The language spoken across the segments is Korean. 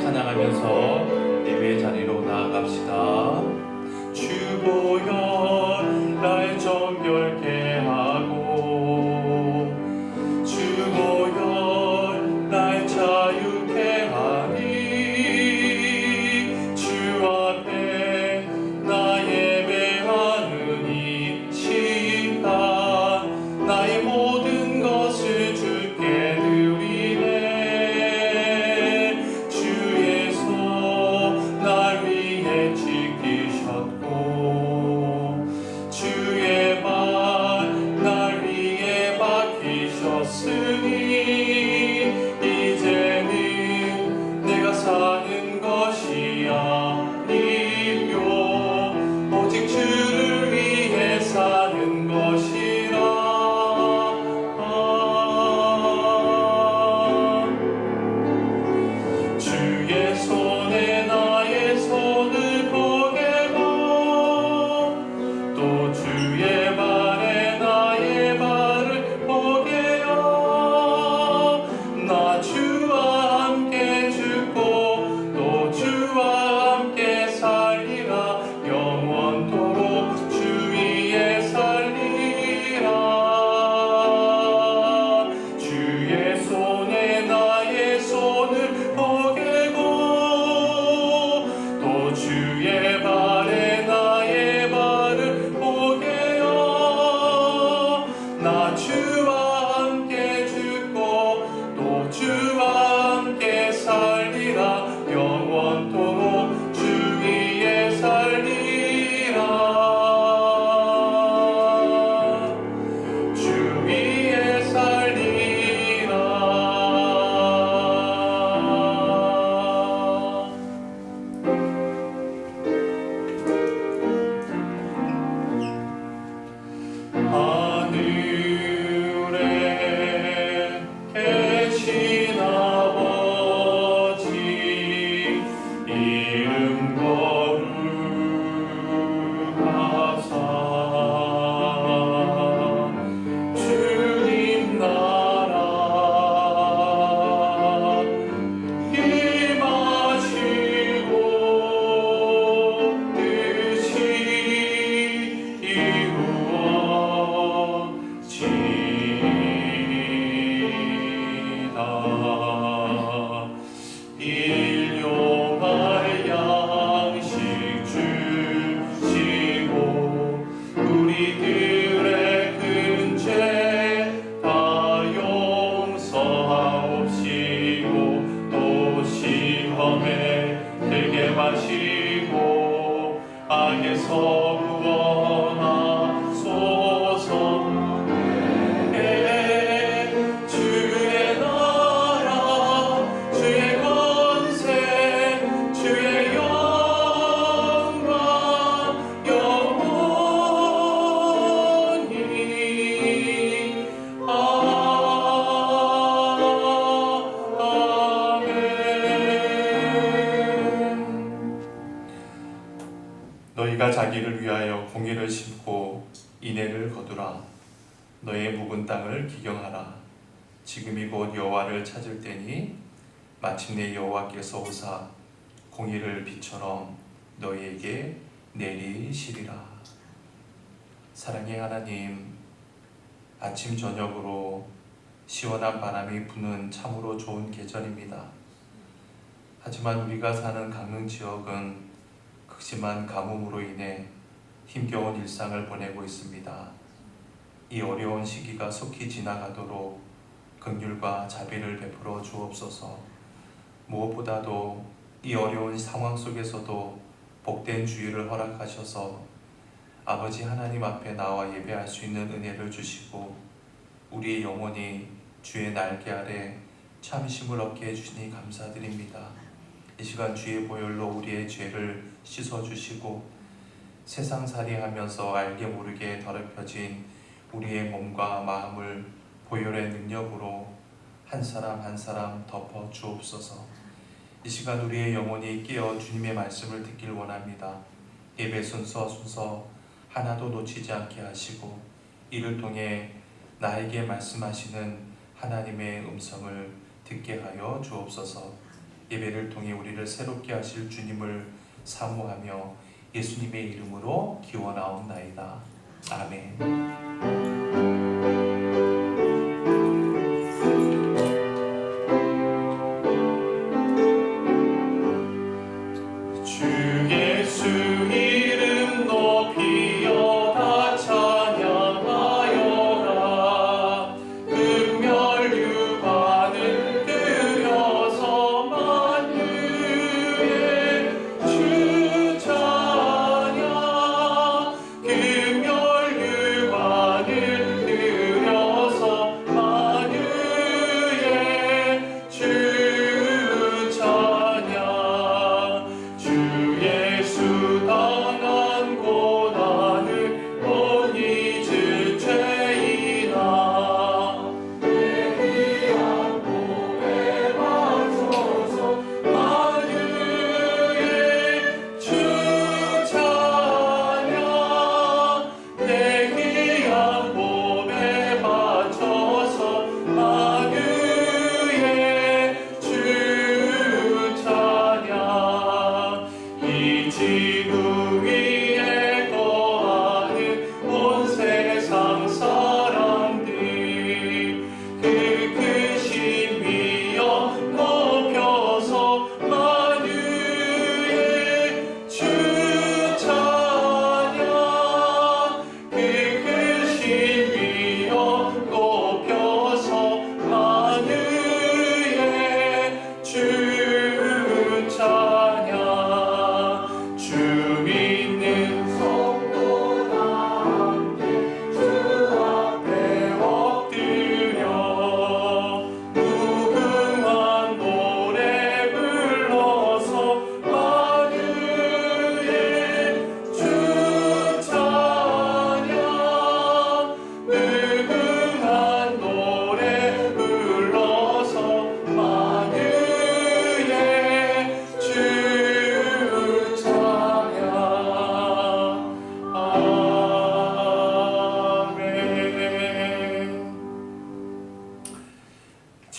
찬양하면서 예배의 자리로 나아갑시다. 주보여 날 정결케 하고 주보여 날 자유케 하니 주 앞에 나 예배하는 이 시간 나의 모든 것을 주께 드리네. 주의 손 날 위해 지키셨고 주의 발 날 위해 박히셨으니 이제는 내가 사는 것이 아니요 오직 주를 위해 사는 것이라. 주의 손에 나의 손을 보게고 또 주의 발에 나의 발을 보게요. 나 주와 함께 죽고 또 주와 함께 살리라. 영원토록 주 위에 살리라. 주의 손에 나의 손을 보게고 또 주의 발에 나의 발을 보게요. 나 주와 함께 죽고 또 주와 함께 살리라. 영원토록 주 위에 살리라. 주 위에 살리라. 하늘에 계신 아버지 이름 거룩하사 주님 나라 임하시고 뜻이 이루어지이다. 일용할 양식 주시고 우리들의 근죄 다 용서하옵시고 또 시험에 들게 마시고 악에서 구원하소서. 주의 나라 주의 권세 주의 영광 영원히 아멘. 너희가 자기를 위하여 공의를 심고 인애를 거두라. 너의 묵은 땅을 기경하라. 지금이 곧 여호와를 찾을 때니 마침내 여호와께서 오사 공의를 빛처럼 너희에게 내리시리라. 사랑의 하나님, 아침 저녁으로 시원한 바람이 부는 참으로 좋은 계절입니다. 하지만 우리가 사는 강릉 지역은 극심한 가뭄으로 인해 힘겨운 일상을 보내고 있습니다. 이 어려운 시기가 속히 지나가도록 긍휼과 자비를 베풀어 주옵소서. 무엇보다도 이 어려운 상황 속에서도 복된 주일을 허락하셔서 아버지 하나님 앞에 나와 예배할 수 있는 은혜를 주시고 우리의 영혼이 주의 날개 아래 참심을 얻게 해주시니 감사드립니다. 이 시간 주의 보혈로 우리의 죄를 씻어주시고 세상살이 하면서 알게 모르게 더럽혀진 우리의 몸과 마음을 보혈의 능력으로 한 사람 한 사람 덮어 주옵소서. 이 시간 우리의 영혼이 깨어 주님의 말씀을 듣길 원합니다. 예배 순서 하나도 놓치지 않게 하시고 이를 통해 나에게 말씀하시는 하나님의 음성을 듣게 하여 주옵소서. 예배를 통해 우리를 새롭게 하실 주님을 사모하며 예수님의 이름으로 기원하옵나이다. 아멘.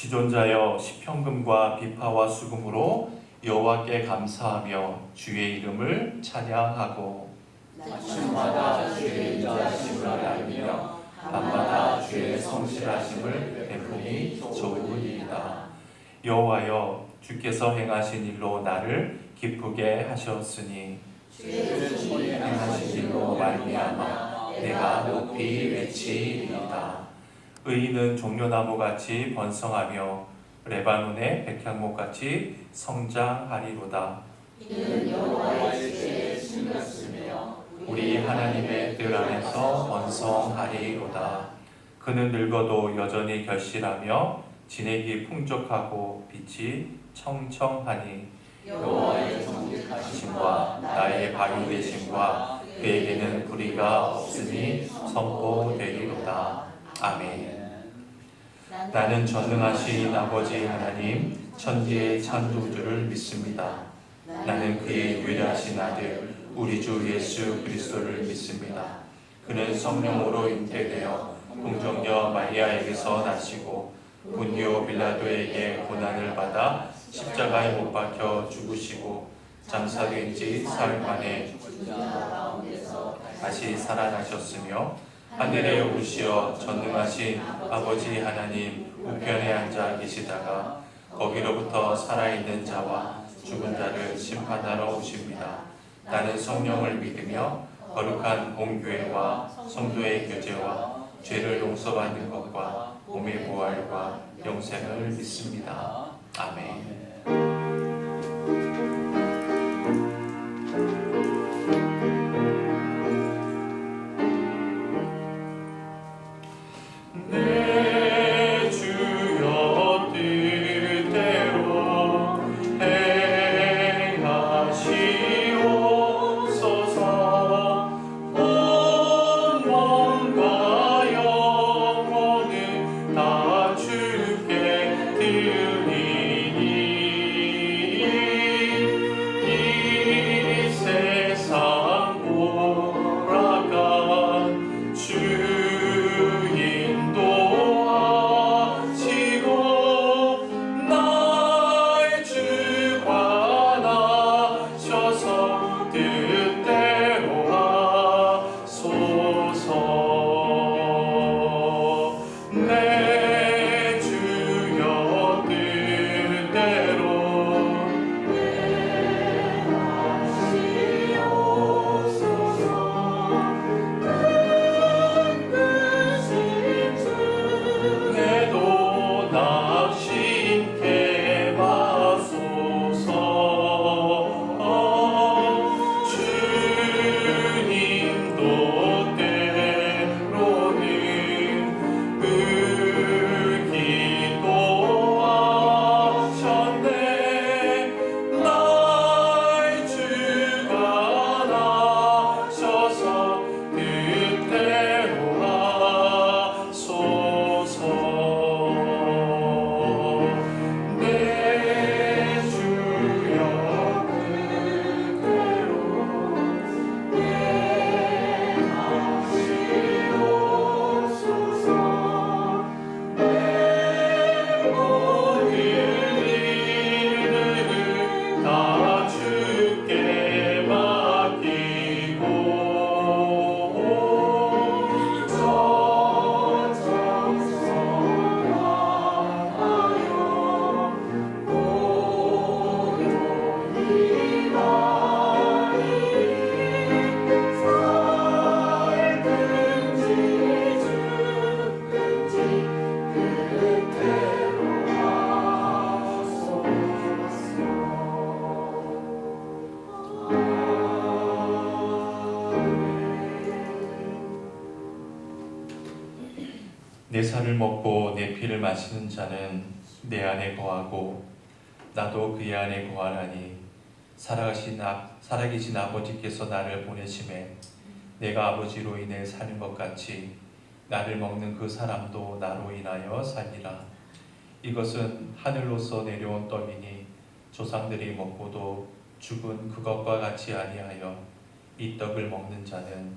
지존자여 시편금과 비파와 수금으로 여호와께 감사하며 주의 이름을 찬양하고 아침마다 주의 인자하심을 알며 밤마다 주의 성실하심을 베푸니 좋으리이다. 여호와여 주께서 행하신 일로 나를 기쁘게 하셨으니 주의 행하신 일로 말미암아 내가 높이 외치리이다. 의인은 종려나무같이 번성하며 레바논의 백향목같이 성장하리로다. 이는 여호와의 지혜에 심겼으며 우리 하나님의 뜰 안에서 번성하리로다. 그는 늙어도 여전히 결실하며 진액이 풍족하고 빛이 청청하니 여호와의 정직하심과 나의 바위 되심과 그에게는 불의가 없으니 선포되리로다. 아멘. 나는 전능하신 아버지 하나님 천지의 창조주를 믿습니다. 나는 그의 유일하신 아들 우리 주 예수 그리스도를 믿습니다. 그는 성령으로 잉태되어 동정녀 마리아에게서 나시고 본디오 빌라도에게 고난을 받아 십자가에 못 박혀 죽으시고 장사된 지 사흘 만에 다시 살아나셨으며 하늘에 오르시어 전능하신 아버지 하나님 우편에 앉아 계시다가 거기로부터 살아있는 자와 죽은 자를 심판하러 오십니다. 나는 성령을 믿으며 거룩한 공교회와 성도의 교제와 죄를 용서받는 것과 몸의 부활과 영생을 믿습니다. 아멘. 주께 드리니 내 살을 먹고 내 피를 마시는 자는 내 안에 거하고 나도 그의 안에 거하나니 살아계신 아버지께서 나를 보내심에 내가 아버지로 인해 사는 것 같이 나를 먹는 그 사람도 나로 인하여 살리라. 이것은 하늘로서 내려온 떡이니 조상들이 먹고도 죽은 그것과 같이 아니하여 이 떡을 먹는 자는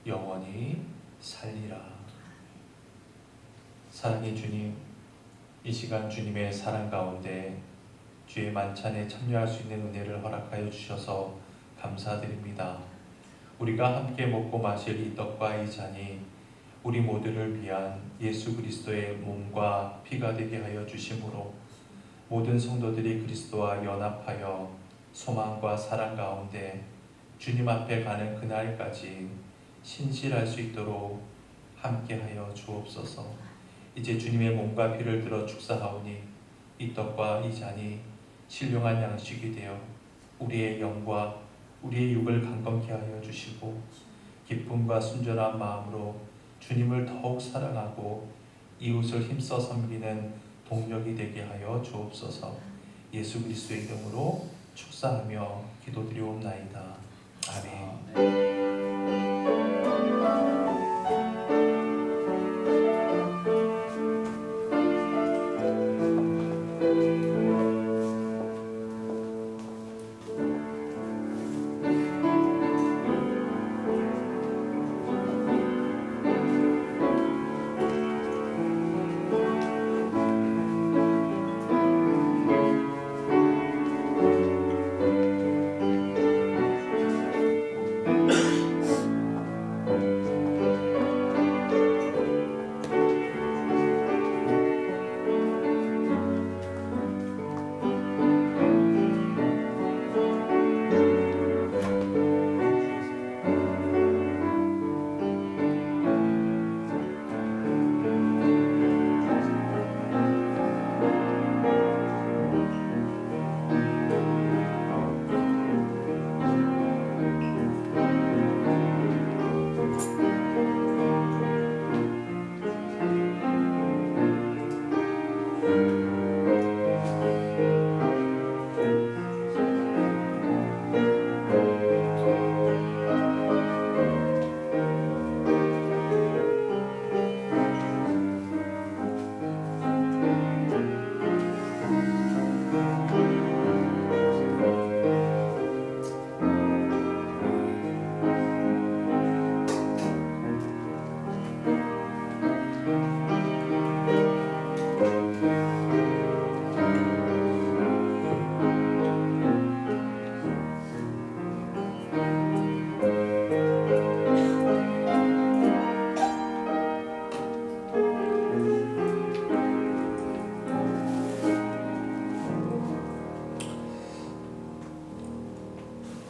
영원히 살리라. 사랑의 주님, 이 시간 주님의 사랑 가운데 주의 만찬에 참여할 수 있는 은혜를 허락하여 주셔서 감사드립니다. 우리가 함께 먹고 마실 이 떡과 이 잔이 우리 모두를 위한 예수 그리스도의 몸과 피가 되게 하여 주심으로 모든 성도들이 그리스도와 연합하여 소망과 사랑 가운데 주님 앞에 가는 그날까지 신실할 수 있도록 함께하여 주옵소서. 이제 주님의 몸과 피를 들어 축사하오니 이 떡과 이 잔이 신령한 양식이 되어 우리의 영과 우리의 육을 강건케 하여 주시고 기쁨과 순전한 마음으로 주님을 더욱 사랑하고 이웃을 힘써 섬기는 동력이 되게 하여 주옵소서. 예수 그리스도의 이름으로 축사하며 기도드리옵나이다. 아멘.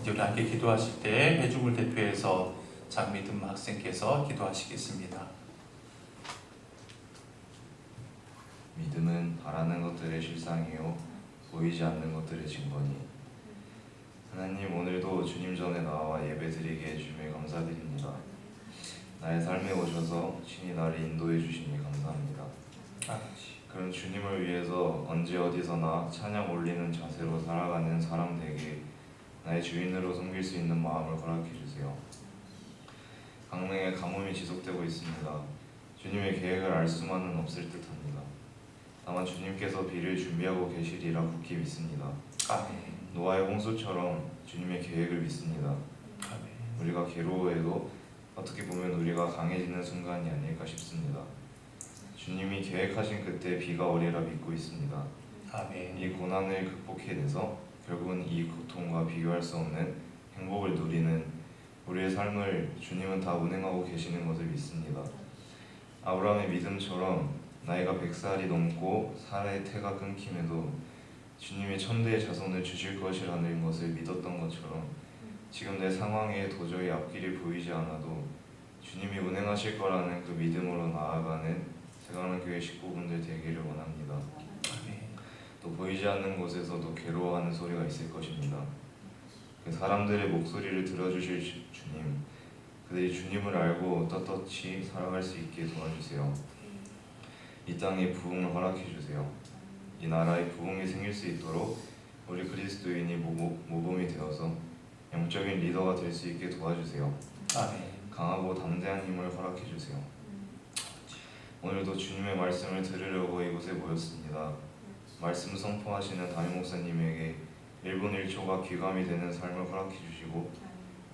이제 우리 함께 기도하실 때 회중을 대표해서 장미듬 학생께서 기도하시겠습니다. 믿음은 바라는 것들의 실상이요 보이지 않는 것들의 증거니. 하나님, 오늘도 주님 전에 나와 예배드리게 해주심에 감사드립니다. 나의 삶에 오셔서 신이 나를 인도해 주시니 감사합니다. 그런 주님을 위해서 언제 어디서나 찬양 올리는 자세로 살아가는 사람 되게 나의 주인으로 섬길 수 있는 마음을 허락해 주세요. 강릉에 가뭄이 지속되고 있습니다. 주님의 계획을 알 수만은 없을 듯합니다. 다만 주님께서 비를 준비하고 계시리라 굳게 믿습니다. 아멘. 노아의 홍수처럼 주님의 계획을 믿습니다. 아멘. 우리가 괴로워해도 어떻게 보면 우리가 강해지는 순간이 아닐까 싶습니다. 주님이 계획하신 그때 비가 오리라 믿고 있습니다. 아멘. 이 고난을 극복해내서 결국은 이 고통과 비교할 수 없는 행복을 누리는 우리의 삶을 주님은 다 운행하고 계시는 것을 믿습니다. 아브라함의 믿음처럼 나이가 100살이 넘고 사라의 태가 끊김에도 주님이 천대의 자손을 주실 것이라는 것을 믿었던 것처럼 지금 내 상황에 도저히 앞길이 보이지 않아도 주님이 운행하실 거라는 그 믿음으로 나아가는 새가는교회 식구분들 되기를 원합니다. 또 보이지 않는 곳에서도 괴로워하는 소리가 있을 것입니다. 그 사람들의 목소리를 들어주실 주님, 그들이 주님을 알고 떳떳이 살아갈 수 있게 도와주세요. 이 땅에 부흥을 허락해 주세요. 이 나라에 부흥이 생길 수 있도록 우리 그리스도인이 모범이 되어서 영적인 리더가 될 수 있게 도와주세요. 아멘. 강하고 담대한 힘을 허락해 주세요. 오늘도 주님의 말씀을 들으려고 이곳에 모였습니다. 말씀 선포하시는 담임 목사님에게 1분 1초가 귀감이 되는 삶을 허락해 주시고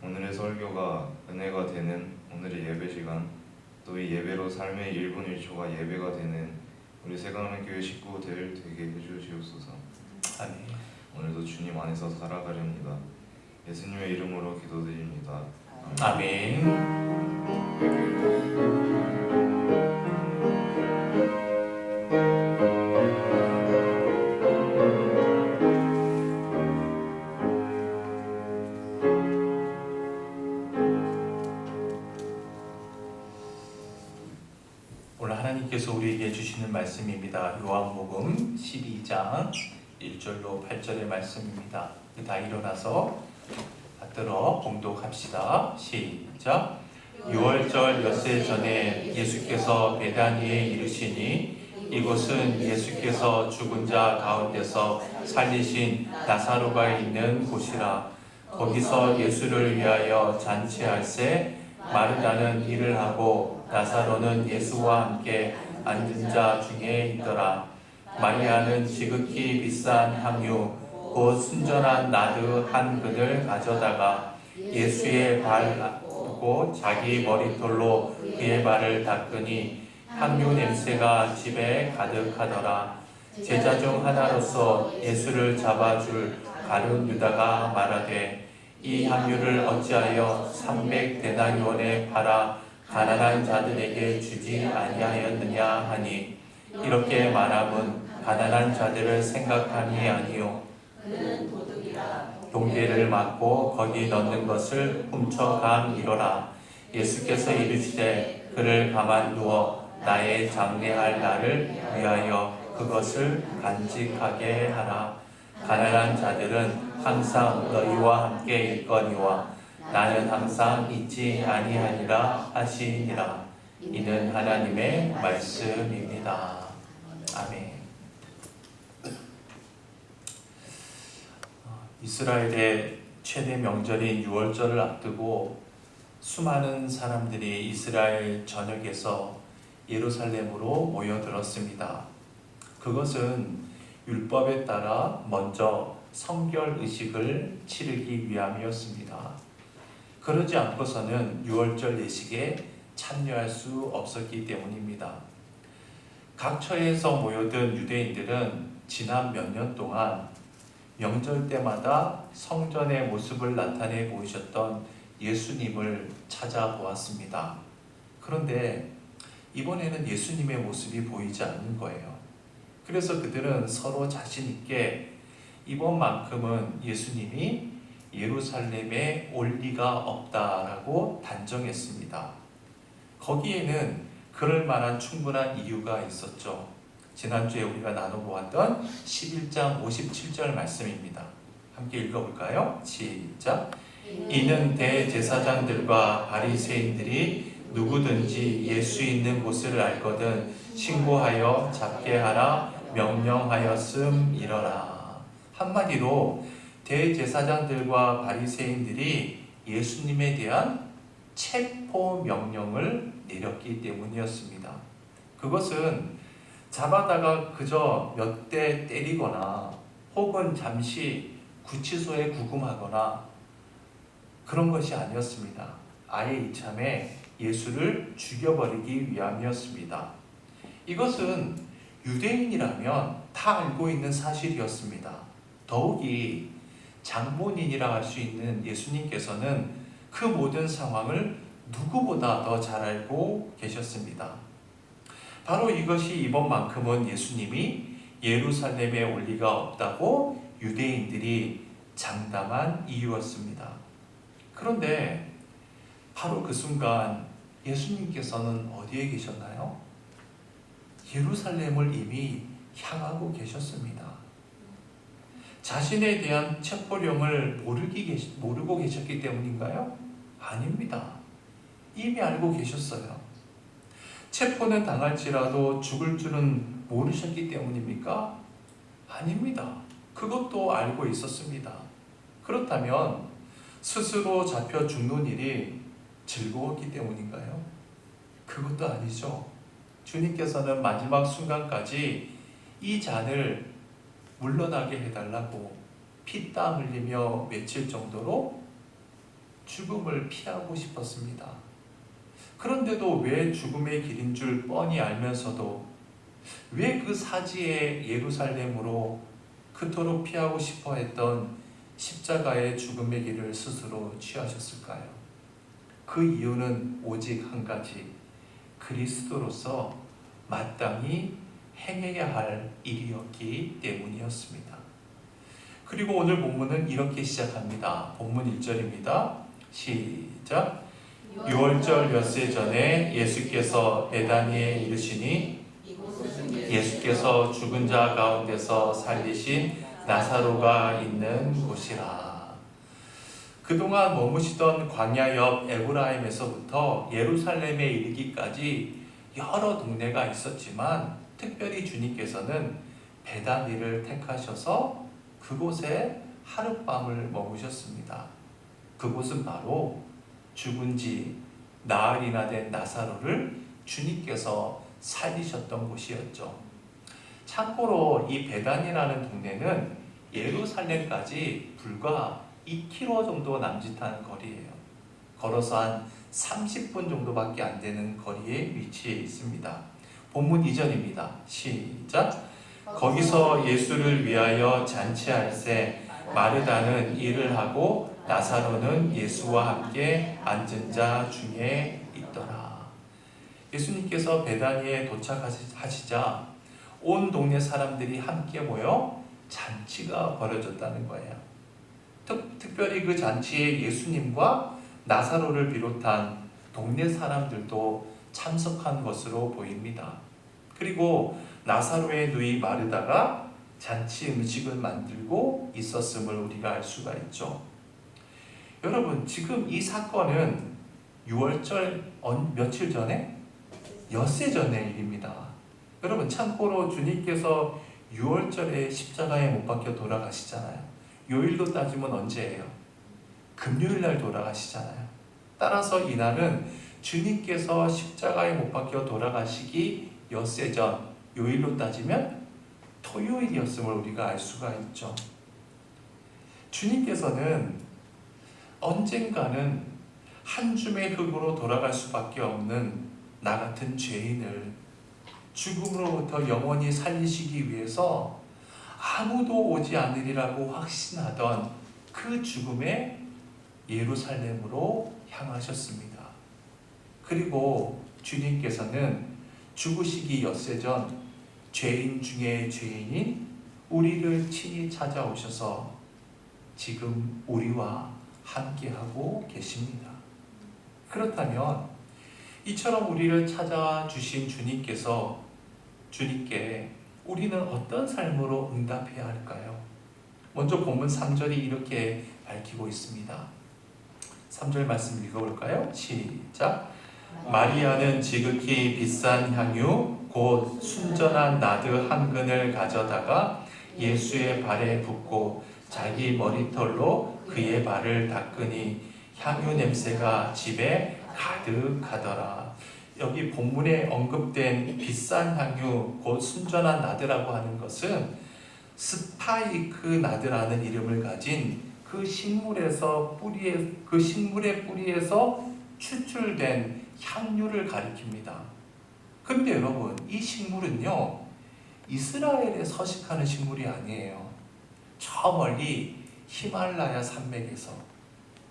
오늘의 설교가 은혜가 되는 오늘의 예배 시간, 또 이 예배로 삶의 1분 1초가 예배가 되는 우리 새가는교회 식구들 되게 해주시옵소서. 아멘. 오늘도 주님 안에서 살아가렵니다. 예수님의 이름으로 기도드립니다. 아멘. 오늘 하나님께서 우리에게 주시는 말씀입니다. 요한복음 12장 1절로 8절의 말씀입니다. 다 일어나서 받들어 봉독합시다. 시작. 6월절 엿새 전에 예수께서 베다니에 이르시니 이곳은 예수께서 죽은 자 가운데서 살리신 나사로가 있는 곳이라. 거기서 예수를 위하여 잔치할새 마르다는 일을 하고 나사로는 예수와 함께 앉은 자 중에 있더라. 마리아는 지극히 비싼 향유 곧 순전한 나드 한 근을 가져다가 예수의 발 두고 자기 머리털로 그의 발을 닦으니 향유 냄새가 집에 가득하더라. 제자 중 하나로서 예수를 잡아줄 가룟 유다가 말하되 이 향유를 어찌하여 300데나리온에 팔아 가난한 자들에게 주지 아니하였느냐 하니 이렇게 말함은 가난한 자들을 생각함이 아니요 그는 도둑이라. 동대를 맞고 거기 넣는 것을 훔쳐감이로라. 예수께서 이르시되 그를 가만두어 나의 장례할 날을 위하여 그것을 간직하게 하라. 가난한 자들은 항상 너희와 함께 있거니와 나는 항상 있지 아니하니라 하시니라. 이는 하나님의 말씀입니다. 아멘. 이스라엘의 최대 명절인 유월절을 앞두고 수많은 사람들이 이스라엘 전역에서 예루살렘으로 모여들었습니다. 그것은 율법에 따라 먼저 성결 의식을 치르기 위함이었습니다. 그러지 않고서는 유월절 예식에 참여할 수 없었기 때문입니다. 각처에서 모여든 유대인들은 지난 몇 년 동안 명절 때마다 성전의 모습을 나타내 보이셨던 예수님을 찾아보았습니다. 그런데 이번에는 예수님의 모습이 보이지 않는 거예요. 그래서 그들은 서로 자신 있게 이번만큼은 예수님이 예루살렘에 올 리가 없다라고 단정했습니다. 거기에는 그럴 만한 충분한 이유가 있었죠. 지난주에 우리가 나눠보았던 11장 57절 말씀입니다. 함께 읽어볼까요? 시작. 이는 대제사장들과 바리새인들이 누구든지 예수 있는 곳을 알거든 신고하여 잡게 하라 명령하였음이러라. 한마디로 대제사장들과 바리새인들이 예수님에 대한 체포 명령을 내렸기 때문이었습니다. 그것은 잡아다가 그저 몇 대 때리거나 혹은 잠시 구치소에 구금하거나 그런 것이 아니었습니다. 아예 이참에 예수를 죽여버리기 위함이었습니다. 이것은 유대인이라면 다 알고 있는 사실이었습니다. 더욱이 장본인이라 할 수 있는 예수님께서는 그 모든 상황을 누구보다 더 잘 알고 계셨습니다. 바로 이것이 이번만큼은 예수님이 예루살렘에 올 리가 없다고 유대인들이 장담한 이유였습니다. 그런데 바로 그 순간 예수님께서는 어디에 계셨나요? 예루살렘을 이미 향하고 계셨습니다. 자신에 대한 체포령을 모르고 계셨기 때문인가요? 아닙니다. 이미 알고 계셨어요. 체포는 당할지라도 죽을 줄은 모르셨기 때문입니까? 아닙니다. 그것도 알고 있었습니다. 그렇다면 스스로 잡혀 죽는 일이 즐거웠기 때문인가요? 그것도 아니죠. 주님께서는 마지막 순간까지 이 잔을 물러나게 해달라고 피땀 흘리며 외칠 정도로 죽음을 피하고 싶었습니다. 그런데도 왜 죽음의 길인 줄 뻔히 알면서도 왜 그 사지의 예루살렘으로 그토록 피하고 싶어 했던 십자가의 죽음의 길을 스스로 취하셨을까요? 그 이유는 오직 한 가지, 그리스도로서 마땅히 행해야 할 일이었기 때문이었습니다. 그리고 오늘 본문은 이렇게 시작합니다. 본문 1절입니다. 시작. 6월절 엿새 전에 예수께서 베다니에 이르시니 예수께서 죽은 자 가운데서 살리신 나사로가 있는 곳이라. 그동안 머무시던 광야 옆 에브라임에서부터 예루살렘에 이르기까지 여러 동네가 있었지만 특별히 주님께서는 베다니를 택하셔서 그곳에 하룻밤을 머무셨습니다. 그곳은 바로 죽은 지 나흘이나 된 나사로를 주님께서 살리셨던 곳이었죠. 참고로 이 베단이라는 동네는 예루살렘까지 불과 2km 정도 남짓한 거리예요. 걸어서 한 30분 정도밖에 안 되는 거리에 위치해 있습니다. 본문 2절입니다. 시작. 거기서 예수를 위하여 잔치할새 마르다는 일을 하고 나사로는 예수와 함께 앉은 자 중에 있더라. 예수님께서 베다니에 도착하시자 온 동네 사람들이 함께 모여 잔치가 벌어졌다는 거예요. 특별히 그 잔치에 예수님과 나사로를 비롯한 동네 사람들도 참석한 것으로 보입니다. 그리고 나사로의 누이 마르다가 잔치 음식을 만들고 있었음을 우리가 알 수가 있죠. 여러분, 지금 이 사건은 6월절 며칠 전에? 엿새 전의 일입니다. 여러분, 참고로 주님께서 6월절에 십자가에 못 박혀 돌아가시잖아요. 요일로 따지면 언제예요? 금요일 날 돌아가시잖아요. 따라서 이날은 주님께서 십자가에 못 박혀 돌아가시기 엿새 전, 요일로 따지면 토요일이었음을 우리가 알 수가 있죠. 주님께서는 언젠가는 한 줌의 흙으로 돌아갈 수밖에 없는 나 같은 죄인을 죽음으로부터 영원히 살리시기 위해서 아무도 오지 않으리라고 확신하던 그 죽음의 예루살렘으로 향하셨습니다. 그리고 주님께서는 죽으시기 엿새 전 죄인 중에 죄인인 우리를 친히 찾아오셔서 지금 우리와 함께하고 계십니다. 그렇다면 이처럼 우리를 찾아주신 주님께 우리는 어떤 삶으로 응답해야 할까요? 먼저 본문 3절이 이렇게 밝히고 있습니다. 3절 말씀 읽어볼까요? 시작. 마리아는 지극히 비싼 향유 곧 순전한 나드 한 근을 가져다가 예수의 발에 붓고 자기 머리털로 그의 발을 닦으니 향유 냄새가 집에 가득하더라. 여기 본문에 언급된 비싼 향유 곧 순전한 나드라고 하는 것은 스파이크 나드라는 이름을 가진 그 식물의 뿌리에서 추출된 향유를 가리킵니다. 근데 여러분, 이 식물은요 이스라엘에 서식하는 식물이 아니에요. 저 멀리 히말라야 산맥에서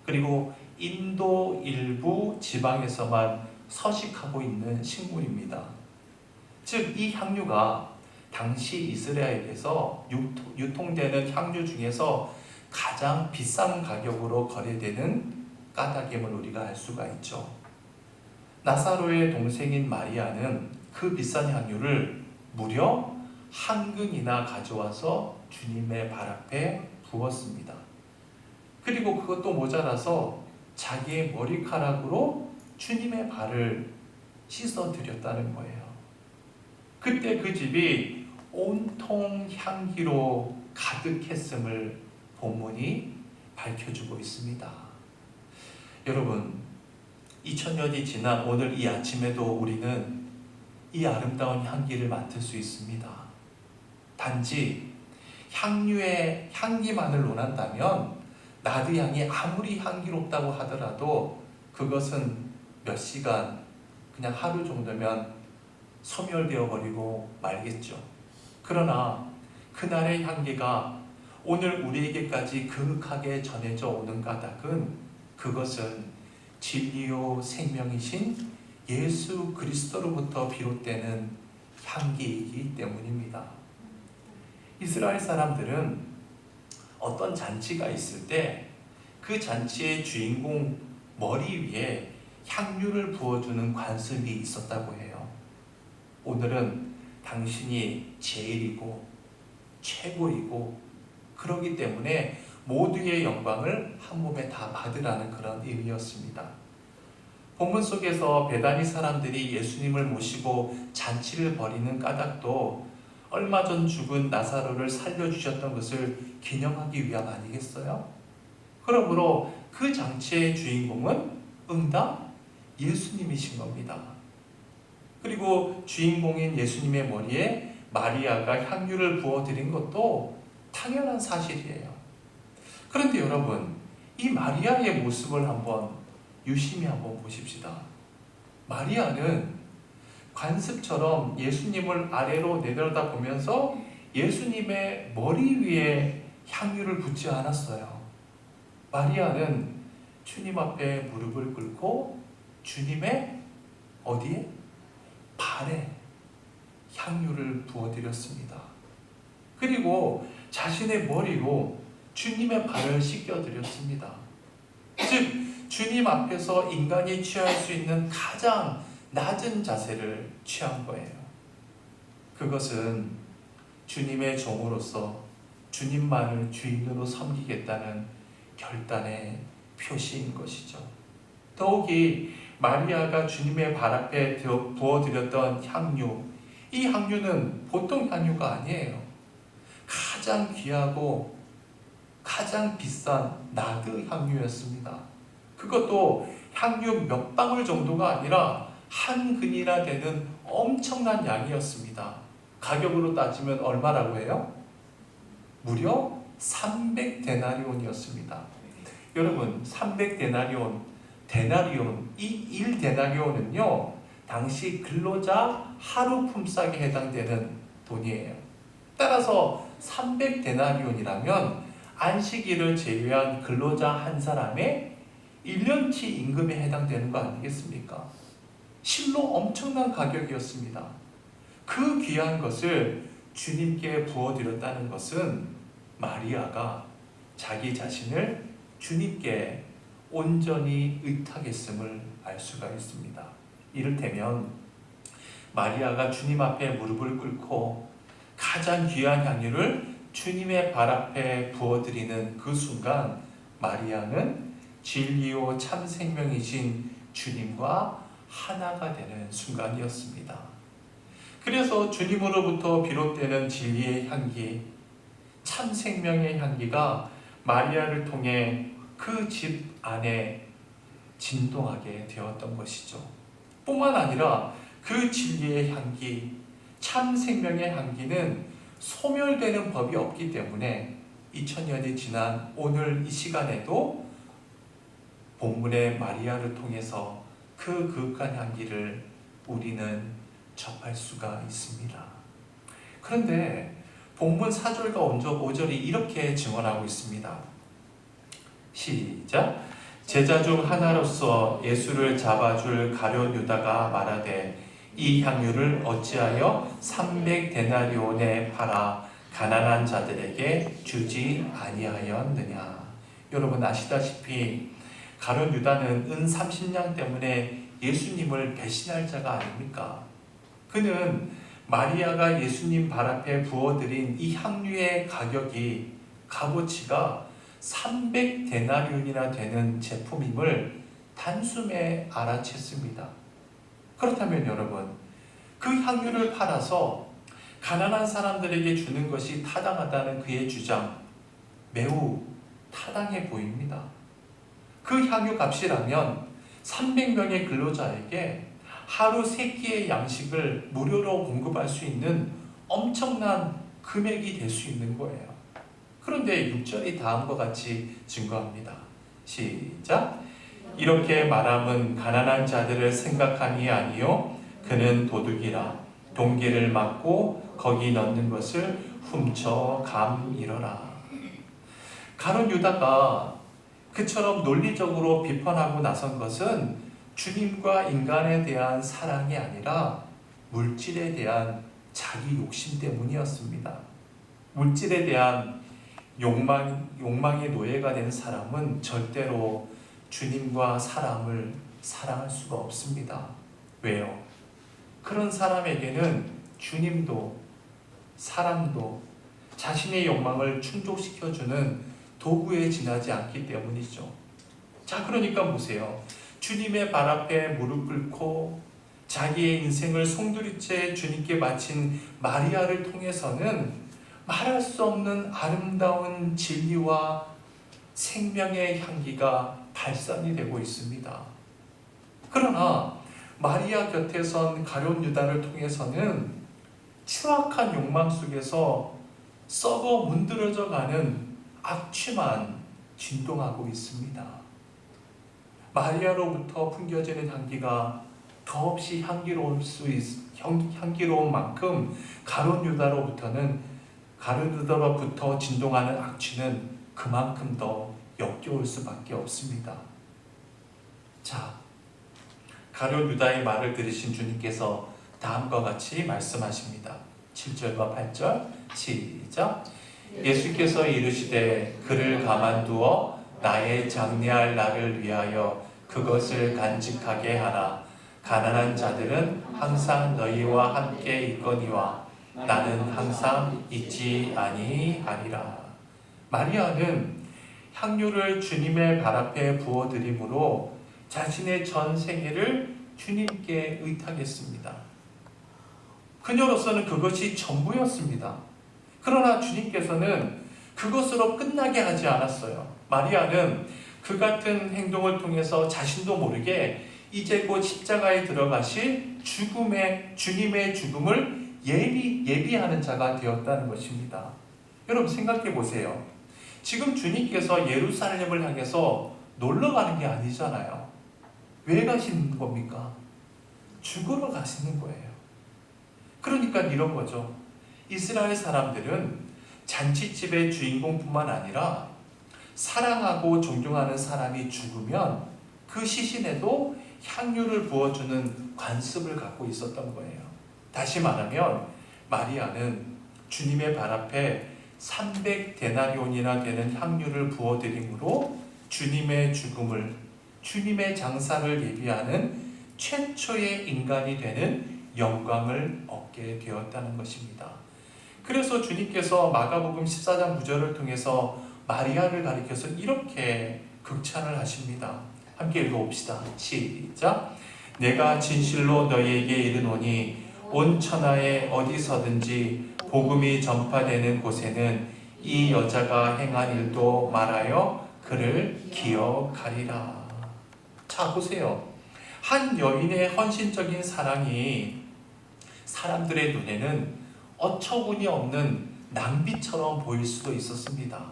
그리고 인도 일부 지방에서만 서식하고 있는 식물입니다. 즉, 이 향유가 당시 이스라엘에서 유통되는 향유 중에서 가장 비싼 가격으로 거래되는 까닭임을 우리가 알 수가 있죠. 나사로의 동생인 마리아는 그 비싼 향유를 무려 한 근이나 가져와서 주님의 발 앞에 부었습니다. 그리고 그것도 모자라서 자기의 머리카락으로 주님의 발을 씻어드렸다는 거예요. 그때 그 집이 온통 향기로 가득했음을 본문이 밝혀주고 있습니다. 여러분, 2000년이 지난 오늘 이 아침에도 우리는 이 아름다운 향기를 맡을 수 있습니다. 단지 향유의 향기만을 논한다면 나드향이 아무리 향기롭다고 하더라도 그것은 몇 시간, 그냥 하루 정도면 소멸되어 버리고 말겠죠. 그러나 그날의 향기가 오늘 우리에게까지 그윽하게 전해져 오는 까닭은 그것은 진리요 생명이신 예수 그리스도로부터 비롯되는 향기이기 때문입니다. 이스라엘 사람들은 어떤 잔치가 있을 때 그 잔치의 주인공 머리 위에 향유를 부어주는 관습이 있었다고 해요. 오늘은 당신이 제일이고 최고이고 그러기 때문에 모두의 영광을 한 몸에 다 받으라는 그런 의미였습니다. 본문 속에서 베다니 사람들이 예수님을 모시고 잔치를 벌이는 까닭도 얼마 전 죽은 나사로를 살려주셨던 것을 기념하기 위함 아니겠어요? 그러므로 그 잔치의 주인공은 응답 예수님이신 겁니다. 그리고 주인공인 예수님의 머리에 마리아가 향유를 부어드린 것도 당연한 사실이에요. 그런데 여러분, 이 마리아의 모습을 한번 유심히 한번 보십시다. 마리아는 관습처럼 예수님을 아래로 내려다보면서 예수님의 머리 위에 향유를 붓지 않았어요. 마리아는 주님 앞에 무릎을 꿇고 주님의 어디에? 발에 향유를 부어드렸습니다. 그리고 자신의 머리로 주님의 발을 씻겨드렸습니다. 즉 주님 앞에서 인간이 취할 수 있는 가장 낮은 자세를 취한 거예요. 그것은 주님의 종으로서 주님만을 주인으로 섬기겠다는 결단의 표시인 것이죠. 더욱이 마리아가 주님의 발 앞에 부어드렸던 향유, 이 향유는 보통 향유가 아니에요. 가장 귀하고 가장 비싼 나드 향유였습니다. 그것도 향유 몇 방울 정도가 아니라 한 근이나 되는 엄청난 양이었습니다. 가격으로 따지면 얼마라고 해요? 무려 300데나리온이었습니다. 여러분, 300데나리온, 이 1데나리온은요, 당시 근로자 하루 품삯에 해당되는 돈이에요. 따라서 300데나리온이라면 안식일을 제외한 근로자 한 사람의 1년치 임금에 해당되는 거 아니겠습니까? 실로 엄청난 가격이었습니다. 그 귀한 것을 주님께 부어드렸다는 것은 마리아가 자기 자신을 주님께 온전히 의탁했음을 알 수가 있습니다. 이를테면 마리아가 주님 앞에 무릎을 꿇고 가장 귀한 향유를 주님의 발 앞에 부어드리는 그 순간 마리아는 진리요 참 생명이신 주님과 하나가 되는 순간이었습니다. 그래서 주님으로부터 비롯되는 진리의 향기, 참 생명의 향기가 마리아를 통해 그 집 안에 진동하게 되었던 것이죠. 뿐만 아니라 그 진리의 향기, 참 생명의 향기는 소멸되는 법이 없기 때문에 2000년이 지난 오늘 이 시간에도 본문의 마리아를 통해서 그 그윽한 향기를 우리는 접할 수가 있습니다. 그런데 본문 4절과 5절이 이렇게 증언하고 있습니다. 시작. 제자 중 하나로서 예수를 잡아줄 가룟 유다가 말하되 이 향유를 어찌하여 300데나리온에 팔아 가난한 자들에게 주지 아니하였느냐. 여러분 아시다시피 가룟 유다는 은 30냥 때문에 예수님을 배신할 자가 아닙니까? 그는 마리아가 예수님 발 앞에 부어드린 이 향유의 값어치가 300데나리온이나 되는 제품임을 단숨에 알아챘습니다. 그렇다면 여러분, 그 향유를 팔아서 가난한 사람들에게 주는 것이 타당하다는 그의 주장, 매우 타당해 보입니다. 그 향유 값이라면 300명의 근로자에게 하루 3끼의 양식을 무료로 공급할 수 있는 엄청난 금액이 될 수 있는 거예요. 그런데 6절이 다음과 같이 증거합니다. 시작. 이렇게 말함은 가난한 자들을 생각함이 아니요 그는 도둑이라 동계를 막고 거기 넣는 것을 훔쳐 감이러라. 가룟 유다가 그처럼 논리적으로 비판하고 나선 것은 주님과 인간에 대한 사랑이 아니라 물질에 대한 자기 욕심 때문이었습니다. 물질에 대한 욕망의 노예가 된 사람은 절대로 주님과 사람을 사랑할 수가 없습니다. 왜요? 그런 사람에게는 주님도 사람도 자신의 욕망을 충족시켜주는 도구에 지나지 않기 때문이죠. 자, 그러니까 보세요. 주님의 발 앞에 무릎 꿇고 자기의 인생을 송두리째 주님께 바친 마리아를 통해서는 말할 수 없는 아름다운 진리와 생명의 향기가 발산이 되고 있습니다. 그러나 마리아 곁에 선 가룟 유다를 통해서는 추악한 욕망 속에서 썩어 문드러져 가는 악취만 진동하고 있습니다. 마리아로부터 풍겨지는 향기가 더없이 향기로운 만큼 가룟 유다로부터 진동하는 악취는 그만큼 더 역겨울 수밖에 없습니다. 자, 가룟 유다의 말을 들으신 주님께서 다음과 같이 말씀하십니다. 7절과 8절 시작. 예수께서 이르시되 그를 가만두어 나의 장래할 날을 위하여 그것을 간직하게 하라. 가난한 자들은 항상 너희와 함께 있거니와 나는 항상 있지 아니하리라. 마리아는 향유를 주님의 발 앞에 부어드림으로 자신의 전 생애를 주님께 의탁했습니다. 그녀로서는 그것이 전부였습니다. 그러나 주님께서는 그것으로 끝나게 하지 않았어요. 마리아는 그 같은 행동을 통해서 자신도 모르게 이제 곧 십자가에 들어가실 주님의 죽음을 예비하는 자가 되었다는 것입니다. 여러분 생각해 보세요. 지금 주님께서 예루살렘을 향해서 놀러 가는 게 아니잖아요. 왜 가시는 겁니까? 죽으러 가시는 거예요. 그러니까 이런 거죠. 이스라엘 사람들은 잔치집의 주인공뿐만 아니라 사랑하고 존경하는 사람이 죽으면 그 시신에도 향유를 부어주는 관습을 갖고 있었던 거예요. 다시 말하면 마리아는 주님의 발 앞에 300데나리온이나 되는 향유를 부어드림으로 주님의 죽음을, 주님의 장사를 예비하는 최초의 인간이 되는 영광을 얻게 되었다는 것입니다. 그래서 주님께서 마가복음 14장 9절을 통해서 마리아를 가리켜서 이렇게 극찬을 하십니다. 함께 읽어봅시다. 시작. 내가 진실로 너희에게 이르노니 온 천하에 어디서든지 복음이 전파되는 곳에는 이 여자가 행한 일도 말하여 그를 기억하리라. 자, 보세요. 한 여인의 헌신적인 사랑이 사람들의 눈에는 어처구니 없는 낭비처럼 보일 수도 있었습니다.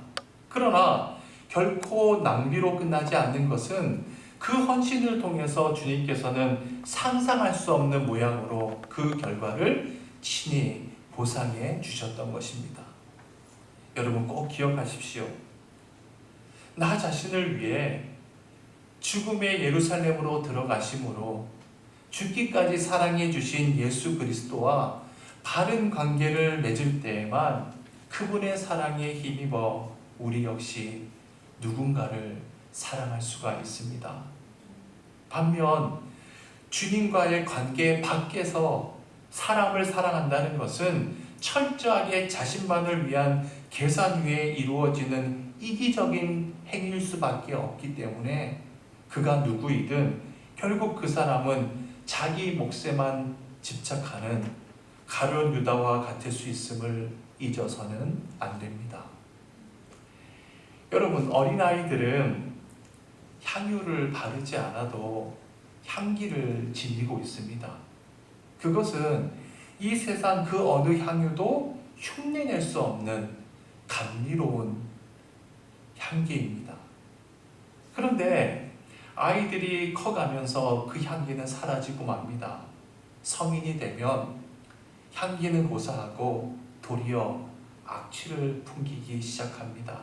그러나 결코 낭비로 끝나지 않는 것은 그 헌신을 통해서 주님께서는 상상할 수 없는 모양으로 그 결과를 친히 보상해 주셨던 것입니다. 여러분 꼭 기억하십시오. 나 자신을 위해 죽음의 예루살렘으로 들어가심으로 죽기까지 사랑해 주신 예수 그리스도와 바른 관계를 맺을 때에만 그분의 사랑에 힘입어 우리 역시 누군가를 사랑할 수가 있습니다. 반면 주님과의 관계 밖에서 사람을 사랑한다는 것은 철저하게 자신만을 위한 계산 위에 이루어지는 이기적인 행위일 수밖에 없기 때문에 그가 누구이든 결국 그 사람은 자기 몫에만 집착하는 가룟 유다와 같을 수 있음을 잊어서는 안 됩니다. 여러분, 어린아이들은 향유를 바르지 않아도 향기를 지니고 있습니다. 그것은 이 세상 그 어느 향유도 흉내낼 수 없는 감미로운 향기입니다. 그런데 아이들이 커가면서 그 향기는 사라지고 맙니다. 성인이 되면 향기는 고사하고 도리어 악취를 풍기기 시작합니다.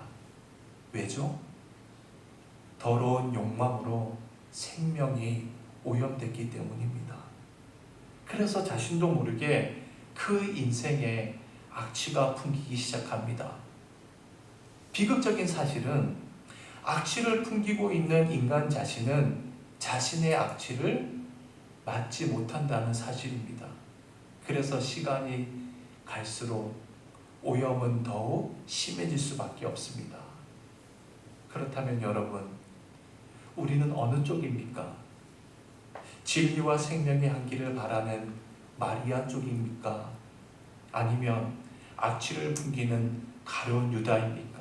왜죠? 더러운 욕망으로 생명이 오염됐기 때문입니다. 그래서 자신도 모르게 그 인생에 악취가 풍기기 시작합니다. 비극적인 사실은 악취를 풍기고 있는 인간 자신은 자신의 악취를 맡지 못한다는 사실입니다. 그래서 시간이 갈수록 오염은 더욱 심해질 수밖에 없습니다. 그렇다면 여러분, 우리는 어느 쪽입니까? 진리와 생명의 향기를 바라는 마리아 쪽입니까? 아니면 악취를 풍기는 가룟 유다입니까?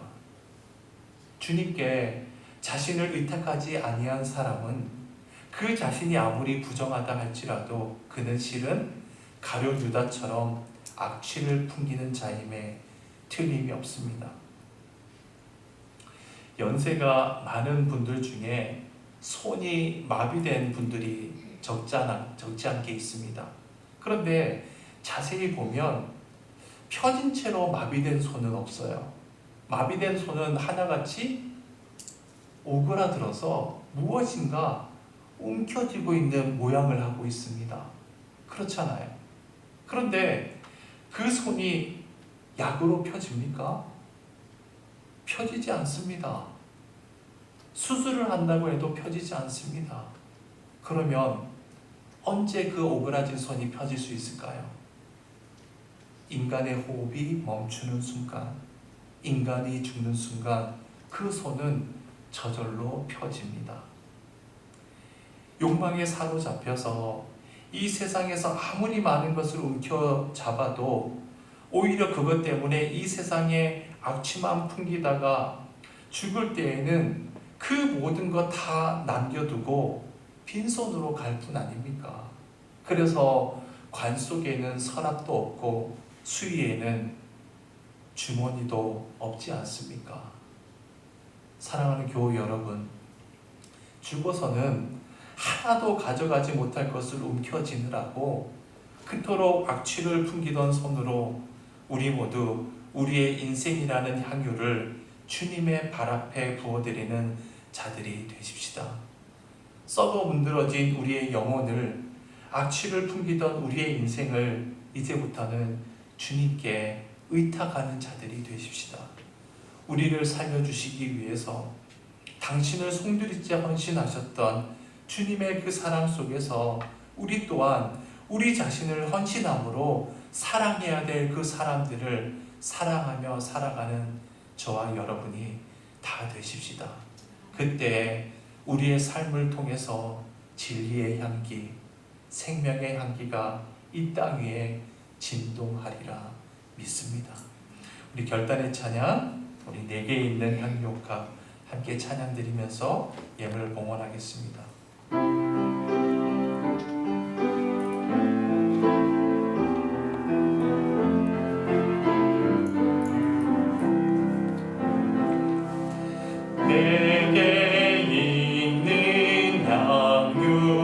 주님께 자신을 의탁하지 아니한 사람은 그 자신이 아무리 부정하다 할지라도 그는 실은 가룟 유다처럼 악취를 풍기는 자임에 틀림이 없습니다. 연세가 많은 분들 중에 손이 마비된 분들이 적지 않게 있습니다. 그런데 자세히 보면 펴진 채로 마비된 손은 없어요. 마비된 손은 하나같이 오그라들어서 무엇인가 움켜쥐고 있는 모양을 하고 있습니다. 그렇잖아요. 그런데 그 손이 약으로 펴집니까? 펴지지 않습니다. 수술을 한다고 해도 펴지지 않습니다. 그러면 언제 그 오그라진 손이 펴질 수 있을까요? 인간의 호흡이 멈추는 순간, 인간이 죽는 순간 그 손은 저절로 펴집니다. 욕망에 사로잡혀서 이 세상에서 아무리 많은 것을 움켜잡아도 오히려 그것 때문에 이 세상에 악취만 풍기다가 죽을 때에는 그 모든 것 다 남겨두고 빈손으로 갈 뿐 아닙니까? 그래서 관 속에는 서랍도 없고 수위에는 주머니도 없지 않습니까? 사랑하는 교우 여러분, 죽어서는 하나도 가져가지 못할 것을 움켜쥐느라고 그토록 악취를 풍기던 손으로 우리 모두 우리의 인생이라는 향유를 주님의 발 앞에 부어드리는 자들이 되십시다. 썩어 문드러진 우리의 영혼을, 악취를 풍기던 우리의 인생을 이제부터는 주님께 의탁하는 자들이 되십시다. 우리를 살려주시기 위해서 당신을 송두리째 헌신하셨던 주님의 그 사랑 속에서 우리 또한 우리 자신을 헌신함으로 사랑해야 될 그 사람들을 사랑하며 살아가는 저와 여러분이 다 되십시다. 그때 우리의 삶을 통해서 진리의 향기, 생명의 향기가 이 땅 위에 진동하리라 믿습니다. 우리 결단의 찬양, 우리 내게 있는 향유옥합 함께 찬양 드리면서 예물을 봉헌하겠습니다. 내게 있는 향유옥합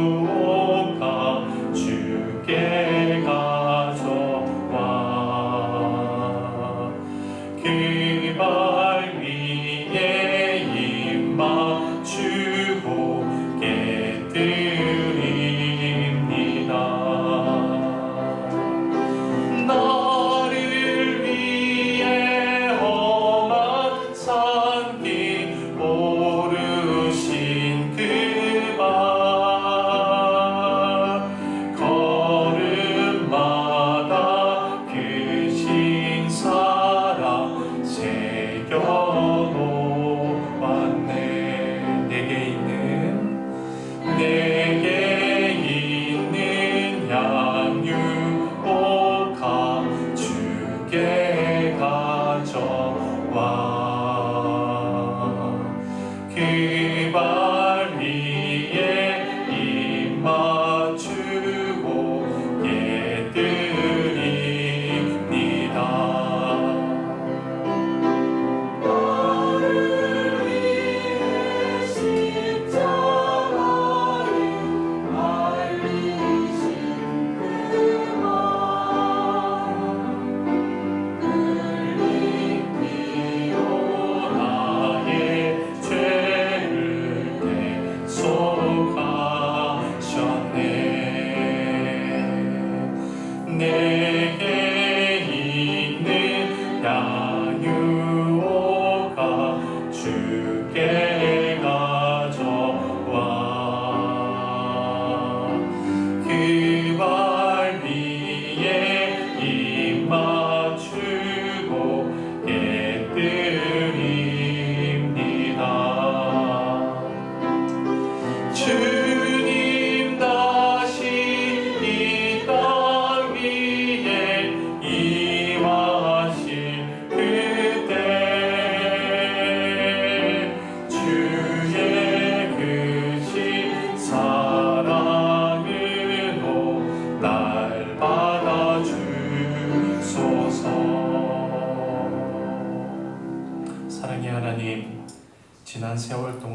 주께 가져와 그 발 위에 입 맞추고 깨뜨립니다.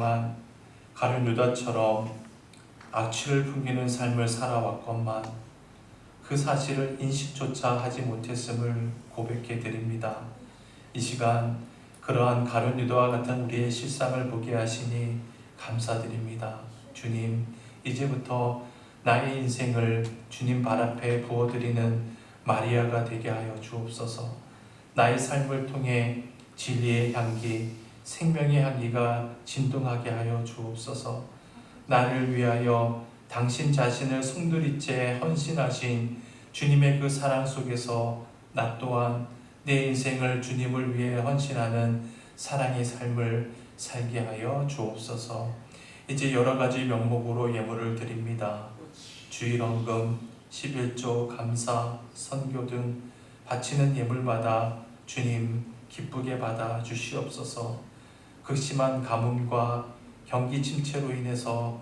동안 가룟 유다처럼 악취를 풍기는 삶을 살아왔건만 그 사실을 인식조차 하지 못했음을 고백해 드립니다. 이 시간 그러한 가룟 유다와 같은 우리의 실상을 보게 하시니 감사드립니다. 주님, 이제부터 나의 인생을 주님 발 앞에 부어드리는 마리아가 되게 하여 주옵소서. 나의 삶을 통해 진리의 향기, 생명의 향기가 진동하게 하여 주옵소서. 나를 위하여 당신 자신을 송두리 채 헌신하신 주님의 그 사랑 속에서 나 또한 내 인생을 주님을 위해 헌신하는 사랑의 삶을 살게 하여 주옵소서. 이제 여러 가지 명목으로 예물을 드립니다. 주일헌금, 11조, 감사, 선교 등 바치는 예물마다 주님 기쁘게 받아 주시옵소서. 극심한 가뭄과 경기 침체로 인해서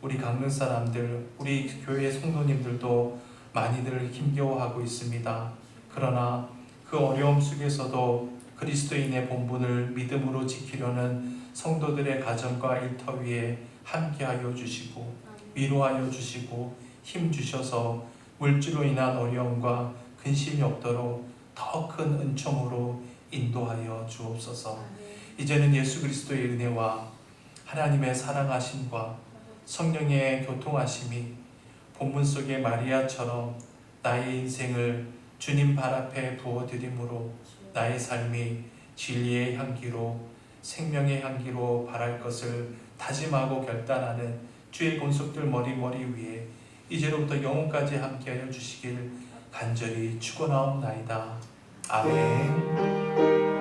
우리 강릉 사람들, 우리 교회 성도님들도 많이들 힘겨워하고 있습니다. 그러나 그 어려움 속에서도 그리스도인의 본분을 믿음으로 지키려는 성도들의 가정과 일터 위에 함께하여 주시고 위로하여 주시고 힘 주셔서 물질로 인한 어려움과 근심이 없도록 더 큰 은총으로 인도하여 주옵소서. 이제는 예수 그리스도의 은혜와 하나님의 사랑하심과 성령의 교통하심이 본문 속의 마리아처럼 나의 인생을 주님 발 앞에 부어드림으로 나의 삶이 진리의 향기로 생명의 향기로 바랄 것을 다짐하고 결단하는 주의 권속들 머리 위에 이제로부터 영혼까지 함께하여 주시길 간절히 축원하옵나이다. 아멘.